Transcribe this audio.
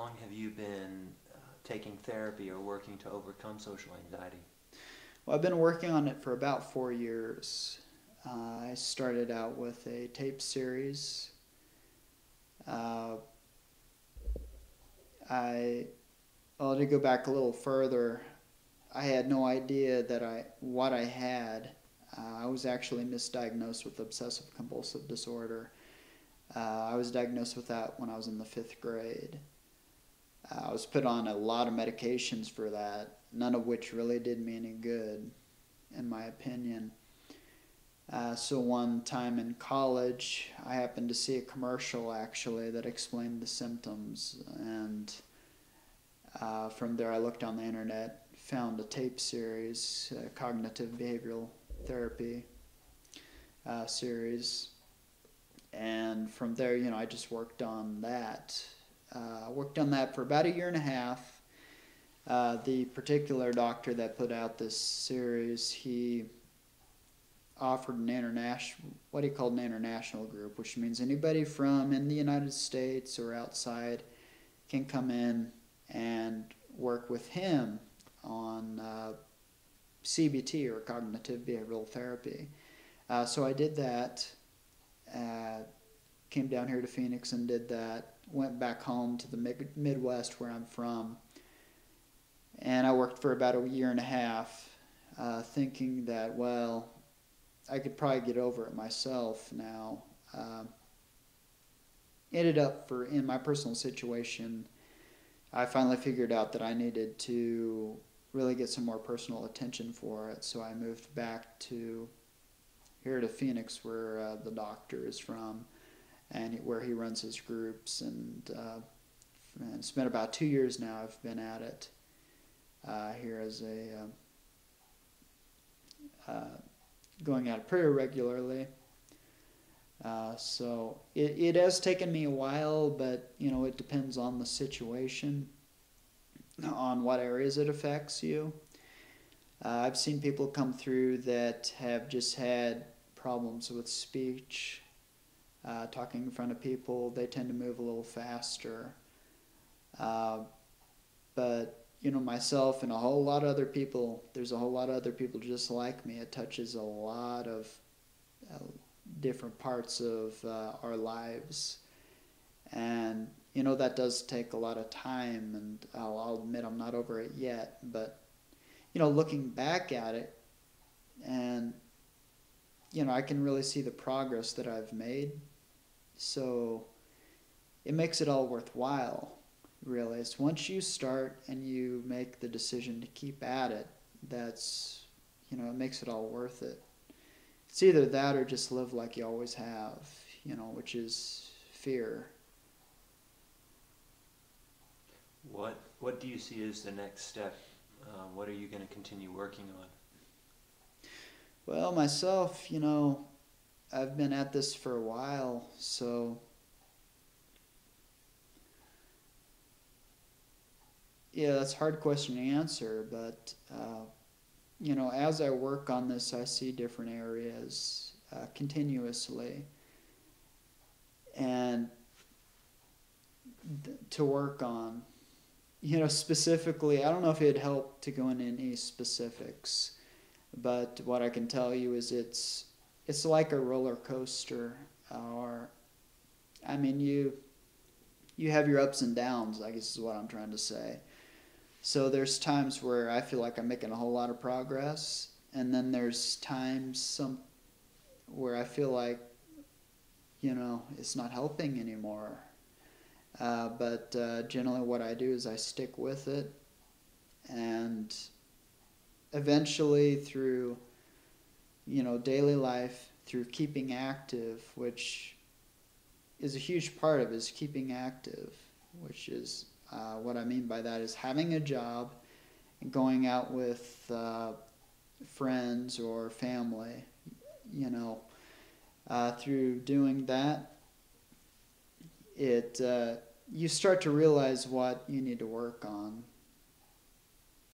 long have you been taking therapy or working to overcome social anxiety? Well, I've been working on it for about 4 years. I started out with a tape series. Uh, I well, to go back a little further, I had no idea that what I had. I was actually misdiagnosed with obsessive compulsive disorder. I was diagnosed with that when I was in the fifth grade. I was put on a lot of medications for that, none of which really did me any good, in my opinion. So one time in college, I happened to see a commercial actually that explained the symptoms, and from there I looked on the internet, found a tape series, cognitive behavioral therapy series, and from there, I just worked on that. I worked on that for about a year and a half. The particular doctor that put out this series, he offered an international, what he called an international group, which means anybody from in the United States or outside can come in and work with him on CBT, or cognitive behavioral therapy. So I did that. Uh, Came down here to Phoenix and did that. Went back home to the Midwest where I'm from, and I worked for about a year and a half, thinking that, well, I could probably get over it myself now. Ended up, for in my personal situation, I finally figured out that I needed to really get some more personal attention for it. So I moved back to here to Phoenix, where the doctor is from, and where he runs his groups. And it's been about 2 years now I've been at it here as going at it pretty regularly. So it has taken me a while, but it depends on the situation, on what areas it affects you. I've seen people come through that have just had problems with speech, talking in front of people. They tend to move a little faster. Uh, but myself and a whole lot of other people, there's a whole lot of other people just like me. It touches a lot of uh, different parts of our lives, and that does take a lot of time. And I'll admit I'm not over it yet, but looking back at it, and I can really see the progress that I've made. So it makes it all worthwhile, really. It's once you start and you make the decision to keep at it, that's, it makes it all worth it. It's either that or just live like you always have, which is fear. What do you see as the next step? What are you going to continue working on? Well, myself, I've been at this for a while, so yeah, that's a hard question to answer, but as I work on this, I see different areas continuously, and to work on. Specifically, I don't know if it'd help to go into any specifics, but what I can tell you is it's like a roller coaster, or I mean, you have your ups and downs, I guess is what I'm trying to say. So there's times where I feel like I'm making a whole lot of progress, and then there's times where I feel like it's not helping anymore. But generally, what I do is I stick with it, and eventually, through daily life, through keeping active, which is a huge part of it, is keeping active, which is what I mean by that is having a job and going out with friends or family. Through doing that, it you start to realize what you need to work on.